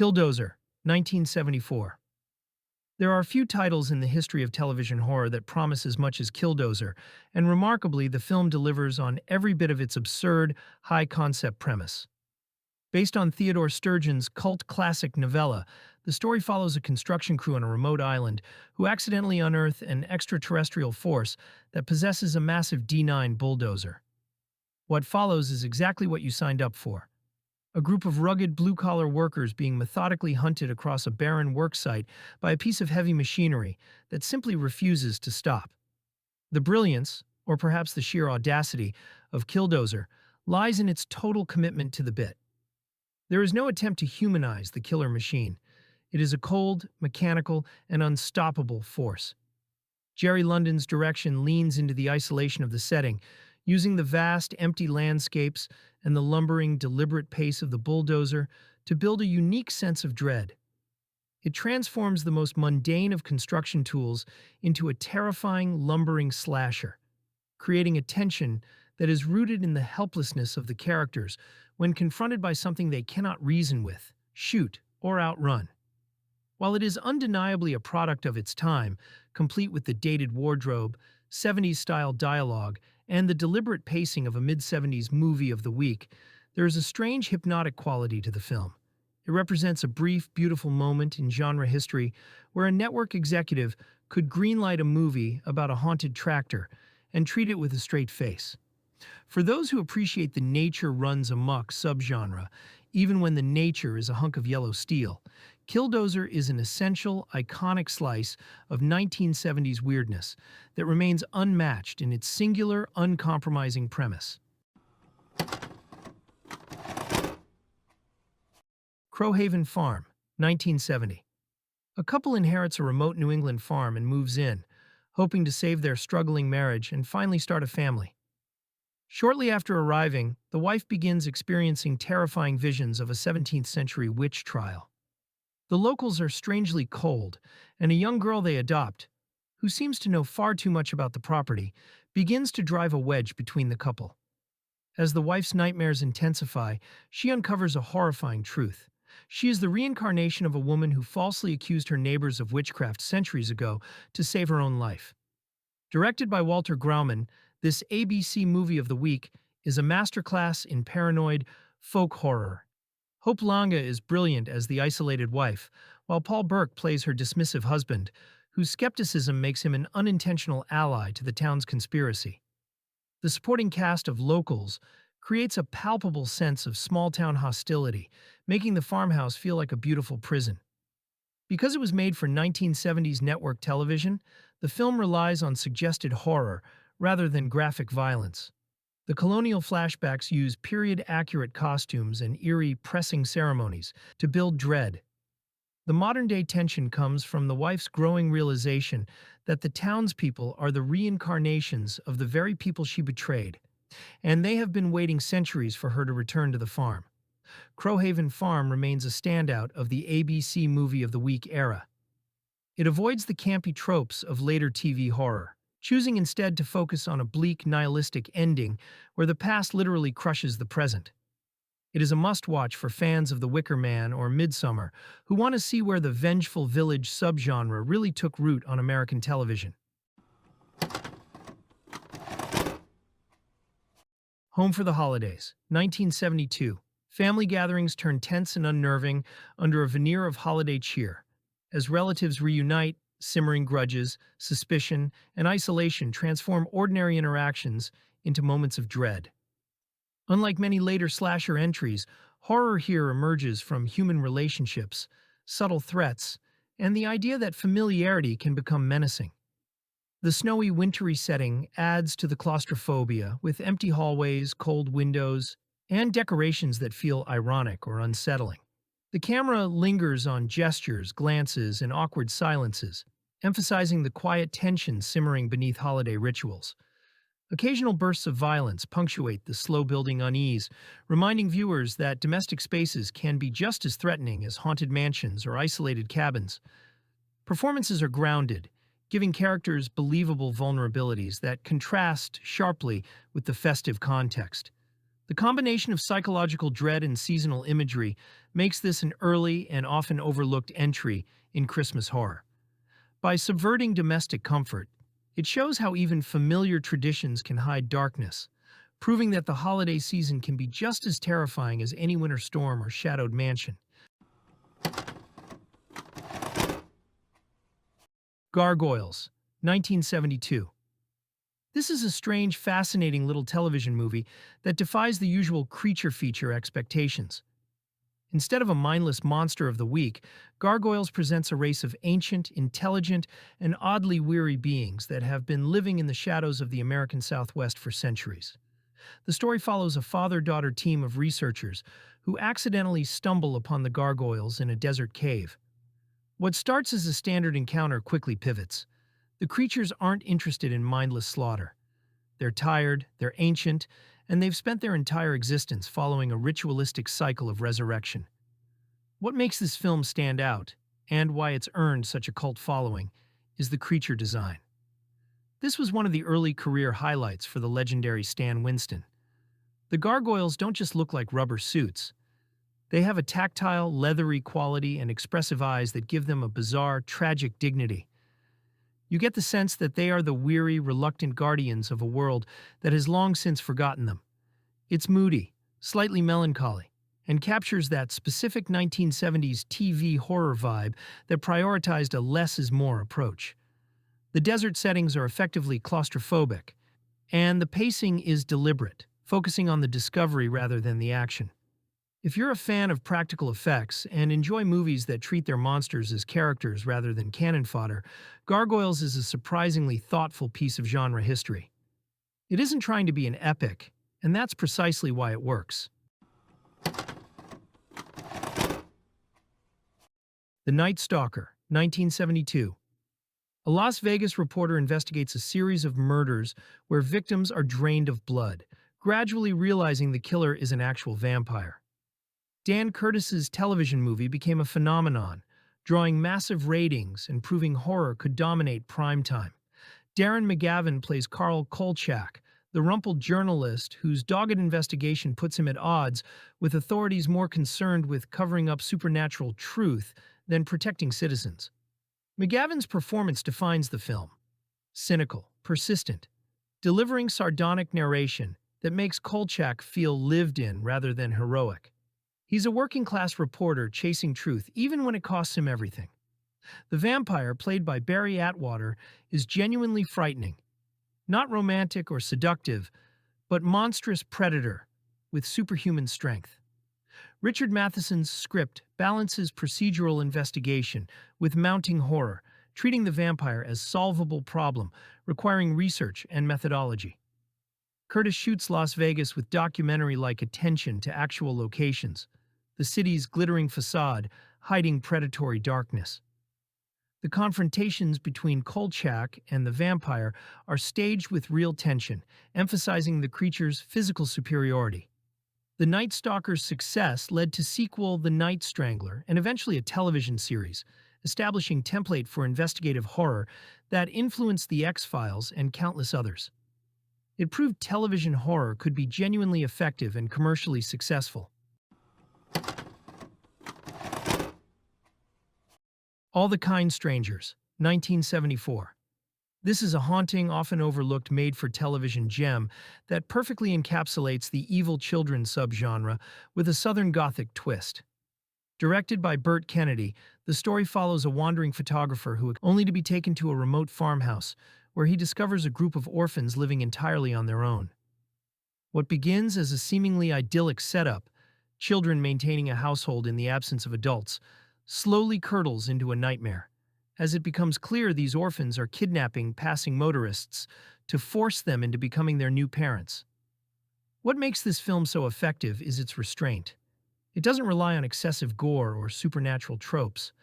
Killdozer, 1974. There are few titles in the history of television horror that promise as much as Killdozer, and remarkably, the film delivers on every bit of its absurd, high-concept premise. Based on Theodore Sturgeon's cult classic novella, the story follows a construction crew on a remote island who accidentally unearth an extraterrestrial force that possesses a massive D9 bulldozer. What follows is exactly what you signed up for. A group of rugged blue-collar workers being methodically hunted across a barren worksite by a piece of heavy machinery that simply refuses to stop. The brilliance, or perhaps the sheer audacity, of Killdozer lies in its total commitment to the bit. There is no attempt to humanize the killer machine. It is a cold, mechanical, and unstoppable force. Jerry London's direction leans into the isolation of the setting, using the vast, empty landscapes and the lumbering, deliberate pace of the bulldozer to build a unique sense of dread. It transforms the most mundane of construction tools into a terrifying, lumbering slasher, creating a tension that is rooted in the helplessness of the characters when confronted by something they cannot reason with, shoot, or outrun. While it is undeniably a product of its time, complete with the dated wardrobe, 70s-style dialogue, and the deliberate pacing of a mid-70s movie of the week, there is a strange hypnotic quality to the film. It represents a brief, beautiful moment in genre history where a network executive could greenlight a movie about a haunted tractor and treat it with a straight face. For those who appreciate the nature runs amok subgenre, even when the nature is a hunk of yellow steel, Killdozer is an essential, iconic slice of 1970s weirdness that remains unmatched in its singular, uncompromising premise. Crowhaven Farm, 1970. A couple inherits a remote New England farm and moves in, hoping to save their struggling marriage and finally start a family. Shortly after arriving, the wife begins experiencing terrifying visions of a 17th-century witch trial. The locals are strangely cold, and a young girl they adopt, who seems to know far too much about the property, begins to drive a wedge between the couple. As the wife's nightmares intensify, she uncovers a horrifying truth. She is the reincarnation of a woman who falsely accused her neighbors of witchcraft centuries ago to save her own life. Directed by Walter Grauman, this ABC movie of the week is a masterclass in paranoid folk horror. Hope Langa is brilliant as the isolated wife, while Paul Burke plays her dismissive husband, whose skepticism makes him an unintentional ally to the town's conspiracy. The supporting cast of locals creates a palpable sense of small-town hostility, making the farmhouse feel like a beautiful prison. Because it was made for 1970s network television, the film relies on suggested horror rather than graphic violence. The colonial flashbacks use period-accurate costumes and eerie, pressing ceremonies to build dread. The modern-day tension comes from the wife's growing realization that the townspeople are the reincarnations of the very people she betrayed, and they have been waiting centuries for her to return to the farm. Crowhaven Farm remains a standout of the ABC Movie of the Week era. It avoids the campy tropes of later TV horror, choosing instead to focus on a bleak, nihilistic ending where the past literally crushes the present. It is a must-watch for fans of The Wicker Man or Midsummer who want to see where the vengeful village subgenre really took root on American television. Home for the Holidays, 1972. Family gatherings turn tense and unnerving under a veneer of holiday cheer. As relatives reunite, simmering grudges, suspicion, and isolation transform ordinary interactions into moments of dread. Unlike many later slasher entries, horror here emerges from human relationships, subtle threats, and the idea that familiarity can become menacing. The snowy, wintry setting adds to the claustrophobia, with empty hallways, cold windows, and decorations that feel ironic or unsettling. The camera lingers on gestures, glances, and awkward silences, emphasizing the quiet tension simmering beneath holiday rituals. Occasional bursts of violence punctuate the slow-building unease, reminding viewers that domestic spaces can be just as threatening as haunted mansions or isolated cabins. Performances are grounded, giving characters believable vulnerabilities that contrast sharply with the festive context. The combination of psychological dread and seasonal imagery makes this an early and often overlooked entry in Christmas horror. By subverting domestic comfort, it shows how even familiar traditions can hide darkness, proving that the holiday season can be just as terrifying as any winter storm or shadowed mansion. Gargoyles, 1972. This is a strange, fascinating little television movie that defies the usual creature feature expectations. Instead of a mindless monster of the week, Gargoyles presents a race of ancient, intelligent, and oddly weary beings that have been living in the shadows of the American Southwest for centuries. The story follows a father-daughter team of researchers who accidentally stumble upon the gargoyles in a desert cave. What starts as a standard encounter quickly pivots. The creatures aren't interested in mindless slaughter. They're tired, they're ancient, and they've spent their entire existence following a ritualistic cycle of resurrection. What makes this film stand out, and why it's earned such a cult following, is the creature design. This was one of the early career highlights for the legendary Stan Winston. The gargoyles don't just look like rubber suits. They have a tactile, leathery quality and expressive eyes that give them a bizarre, tragic dignity. You get the sense that they are the weary, reluctant guardians of a world that has long since forgotten them. It's moody, slightly melancholy, and captures that specific 1970s TV horror vibe that prioritized a less-is-more approach. The desert settings are effectively claustrophobic, and the pacing is deliberate, focusing on the discovery rather than the action. If you're a fan of practical effects and enjoy movies that treat their monsters as characters rather than cannon fodder, Gargoyles is a surprisingly thoughtful piece of genre history. It isn't trying to be an epic, and that's precisely why it works. The Night Stalker, 1972. A Las Vegas reporter investigates a series of murders where victims are drained of blood, gradually realizing the killer is an actual vampire. Dan Curtis's television movie became a phenomenon, drawing massive ratings and proving horror could dominate primetime. Darren McGavin plays Carl Kolchak, the rumpled journalist whose dogged investigation puts him at odds with authorities more concerned with covering up supernatural truth than protecting citizens. McGavin's performance defines the film. Cynical, persistent, delivering sardonic narration that makes Kolchak feel lived in rather than heroic. He's a working-class reporter chasing truth even when it costs him everything. The vampire, played by Barry Atwater, is genuinely frightening. Not romantic or seductive, but monstrous predator with superhuman strength. Richard Matheson's script balances procedural investigation with mounting horror, treating the vampire as solvable problem requiring research and methodology. Curtis shoots Las Vegas with documentary-like attention to actual locations, the city's glittering facade hiding predatory darkness. The confrontations between Kolchak and the vampire are staged with real tension, emphasizing the creature's physical superiority. The Night Stalker's success led to sequel The Night Strangler and eventually a television series, establishing template for investigative horror that influenced The X-Files and countless others. It proved television horror could be genuinely effective and commercially successful. All the Kind Strangers, 1974. This is a haunting, often overlooked made-for-television gem that perfectly encapsulates the evil children subgenre with a Southern Gothic twist. Directed by Burt Kennedy, the story follows a wandering photographer who only to be taken to a remote farmhouse where he discovers a group of orphans living entirely on their own. What begins as a seemingly idyllic setup, children maintaining a household in the absence of adults, slowly curdles into a nightmare, as it becomes clear these orphans are kidnapping passing motorists to force them into becoming their new parents. What makes this film so effective is its restraint. It doesn't rely on excessive gore or supernatural tropes.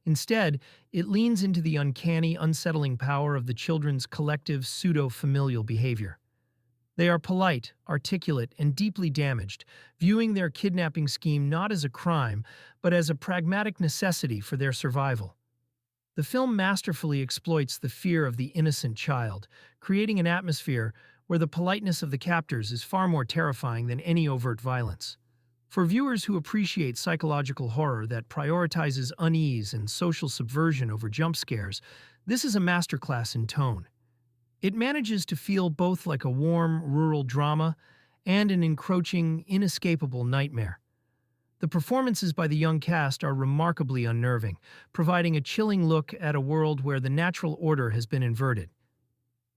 Instead, it leans into the uncanny, unsettling power of the children's collective pseudo-familial behavior. They are polite, articulate, and deeply damaged, viewing their kidnapping scheme not as a crime, but as a pragmatic necessity for their survival. The film masterfully exploits the fear of the innocent child, creating an atmosphere where the politeness of the captors is far more terrifying than any overt violence. For viewers who appreciate psychological horror that prioritizes unease and social subversion over jump scares, this is a masterclass in tone. It manages to feel both like a warm, rural drama and an encroaching, inescapable nightmare. The performances by the young cast are remarkably unnerving, providing a chilling look at a world where the natural order has been inverted.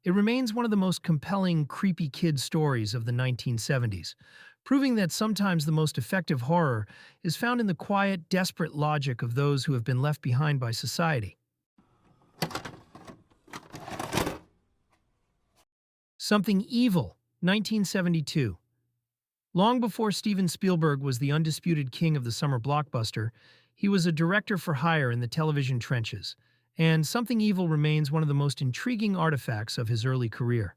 It remains one of the most compelling, creepy kid stories of the 1970s, proving that sometimes the most effective horror is found in the quiet, desperate logic of those who have been left behind by society. Something Evil, 1972. Long before Steven Spielberg was the undisputed king of the summer blockbuster, he was a director for hire in the television trenches, and Something Evil remains one of the most intriguing artifacts of his early career.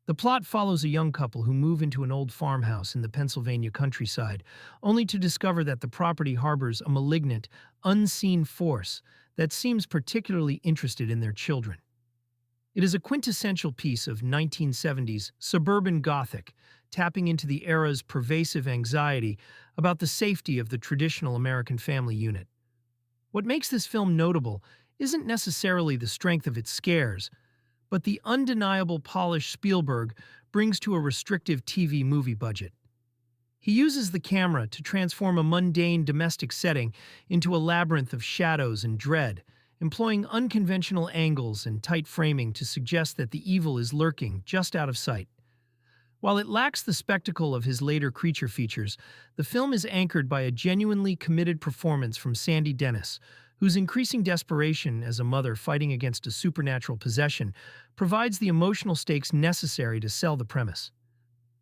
The plot follows a young couple who move into an old farmhouse in the Pennsylvania countryside, only to discover that the property harbors a malignant, unseen force that seems particularly interested in their children. It is a quintessential piece of 1970s suburban Gothic, tapping into the era's pervasive anxiety about the safety of the traditional American family unit. What makes this film notable isn't necessarily the strength of its scares, but the undeniable polish Spielberg brings to a restrictive TV movie budget. He uses the camera to transform a mundane domestic setting into a labyrinth of shadows and dread, employing unconventional angles and tight framing to suggest that the evil is lurking just out of sight. While it lacks the spectacle of his later creature features, the film is anchored by a genuinely committed performance from Sandy Dennis, whose increasing desperation as a mother fighting against a supernatural possession provides the emotional stakes necessary to sell the premise.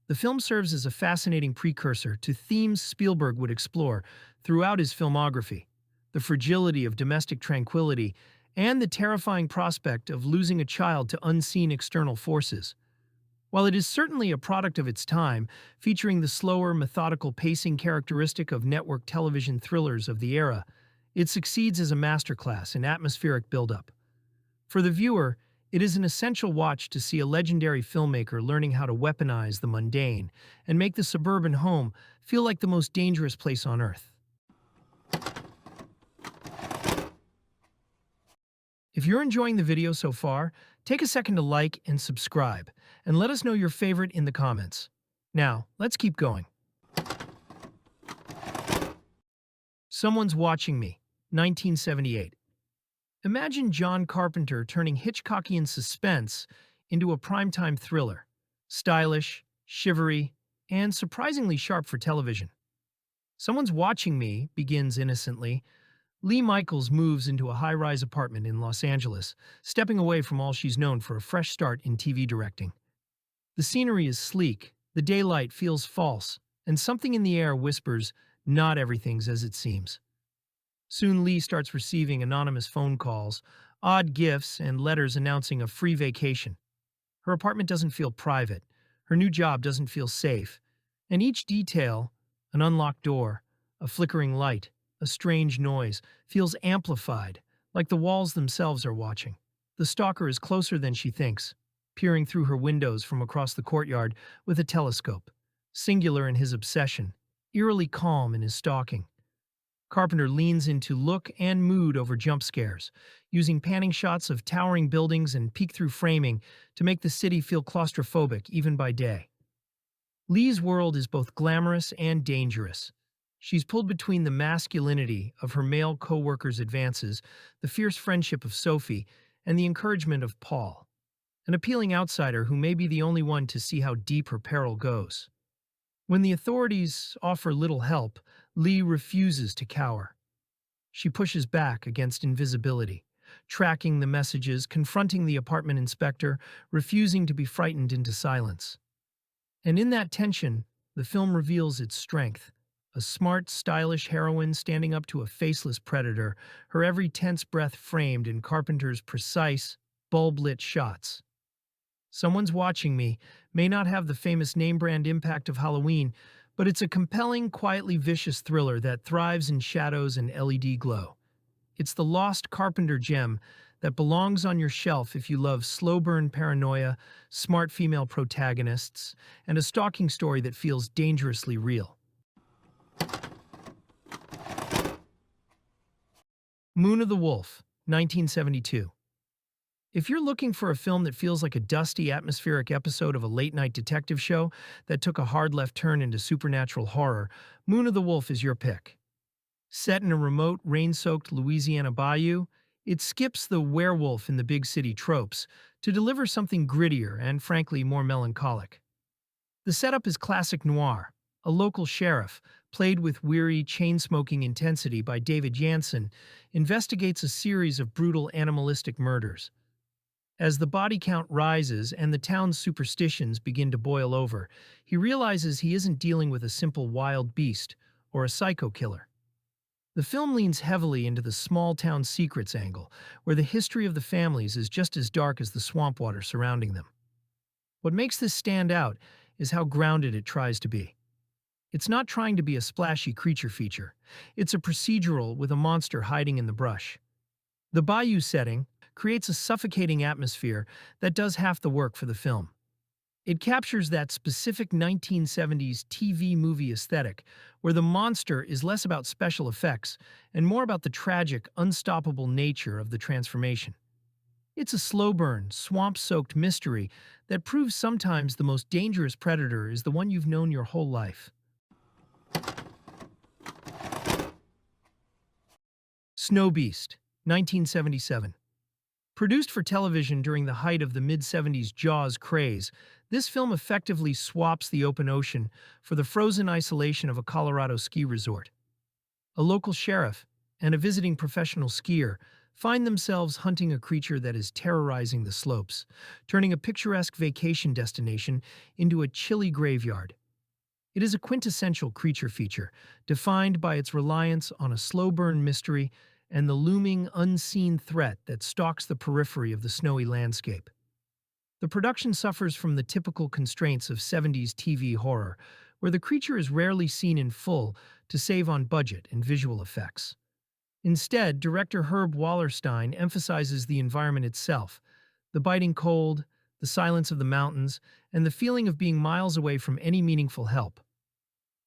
The film serves as a fascinating precursor to themes Spielberg would explore throughout his filmography: the fragility of domestic tranquility and the terrifying prospect of losing a child to unseen external forces. While it is certainly a product of its time, featuring the slower, methodical pacing characteristic of network television thrillers of the era, it succeeds as a masterclass in atmospheric buildup. For the viewer, it is an essential watch to see a legendary filmmaker learning how to weaponize the mundane and make the suburban home feel like the most dangerous place on earth. If you're enjoying the video so far, take a second to like and subscribe, and let us know your favorite in the comments. Now, let's keep going. Someone's Watching Me, 1978. Imagine John Carpenter turning Hitchcockian suspense into a primetime thriller. Stylish, shivery, and surprisingly sharp for television. Someone's Watching Me begins innocently. Lee Michaels moves into a high-rise apartment in Los Angeles, stepping away from all she's known for a fresh start in TV directing. The scenery is sleek, the daylight feels false, and something in the air whispers, "Not everything's as it seems." Soon Lee starts receiving anonymous phone calls, odd gifts, and letters announcing a free vacation. Her apartment doesn't feel private, her new job doesn't feel safe, and each detail, an unlocked door, a flickering light, a strange noise, feels amplified, like the walls themselves are watching. The stalker is closer than she thinks, peering through her windows from across the courtyard with a telescope, singular in his obsession, eerily calm in his stalking. Carpenter leans into look and mood over jump scares, using panning shots of towering buildings and peek-through framing to make the city feel claustrophobic even by day. Lee's world is both glamorous and dangerous. She's pulled between the masculinity of her male co-workers' advances, the fierce friendship of Sophie, and the encouragement of Paul, an appealing outsider who may be the only one to see how deep her peril goes. When the authorities offer little help, Lee refuses to cower. She pushes back against invisibility, tracking the messages, confronting the apartment inspector, refusing to be frightened into silence. And in that tension, the film reveals its strength. A smart, stylish heroine standing up to a faceless predator, her every tense breath framed in Carpenter's precise, bulb-lit shots. Someone's Watching Me may not have the famous name-brand impact of Halloween, but it's a compelling, quietly vicious thriller that thrives in shadows and LED glow. It's the lost Carpenter gem that belongs on your shelf if you love slow-burn paranoia, smart female protagonists, and a stalking story that feels dangerously real. Moon of the Wolf, 1972. If you're looking for a film that feels like a dusty, atmospheric episode of a late-night detective show that took a hard left turn into supernatural horror, Moon of the Wolf is your pick. Set in a remote, rain-soaked Louisiana bayou, it skips the werewolf in the big city tropes to deliver something grittier and, frankly, more melancholic. The setup is classic noir. A local sheriff, played with weary, chain-smoking intensity by David Janssen, investigates a series of brutal animalistic murders. As the body count rises and the town's superstitions begin to boil over, he realizes he isn't dealing with a simple wild beast or a psycho killer. The film leans heavily into the small-town secrets angle, where the history of the families is just as dark as the swamp water surrounding them. What makes this stand out is how grounded it tries to be. It's not trying to be a splashy creature feature. It's a procedural with a monster hiding in the brush. The bayou setting creates a suffocating atmosphere that does half the work for the film. It captures that specific 1970s TV movie aesthetic, where the monster is less about special effects and more about the tragic, unstoppable nature of the transformation. It's a slow-burn, swamp-soaked mystery that proves sometimes the most dangerous predator is the one you've known your whole life. Snowbeast, 1977. Produced for television during the height of the mid-70s Jaws craze, this film effectively swaps the open ocean for the frozen isolation of a Colorado ski resort. A local sheriff and a visiting professional skier find themselves hunting a creature that is terrorizing the slopes, turning a picturesque vacation destination into a chilly graveyard. It is a quintessential creature feature, defined by its reliance on a slow-burn mystery and the looming, unseen threat that stalks the periphery of the snowy landscape. The production suffers from the typical constraints of 70s TV horror, where the creature is rarely seen in full to save on budget and visual effects. Instead, director Herb Wallerstein emphasizes the environment itself, the biting cold, the silence of the mountains, and the feeling of being miles away from any meaningful help.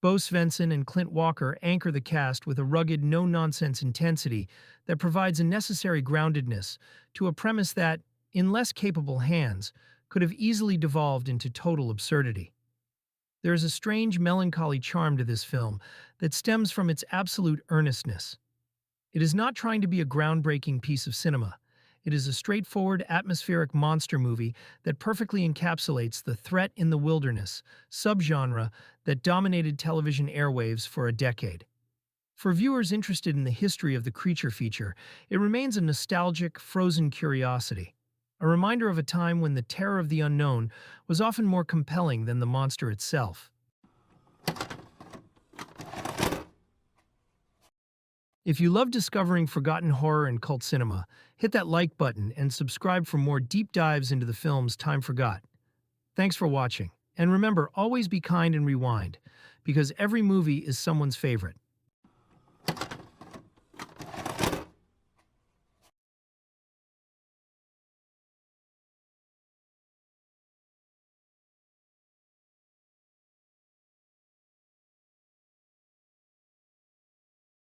Bo Svensson and Clint Walker anchor the cast with a rugged, no-nonsense intensity that provides a necessary groundedness to a premise that, in less capable hands, could have easily devolved into total absurdity. There is a strange, melancholy charm to this film that stems from its absolute earnestness. It is not trying to be a groundbreaking piece of cinema. It is a straightforward, atmospheric monster movie that perfectly encapsulates the threat in the wilderness subgenre that dominated television airwaves for a decade. For viewers interested in the history of the creature feature, it remains a nostalgic, frozen curiosity, a reminder of a time when the terror of the unknown was often more compelling than the monster itself. If you love discovering forgotten horror and cult cinema, hit that like button and subscribe for more deep dives into the films time forgot. Thanks for watching, and remember, always be kind and rewind, because every movie is someone's favorite.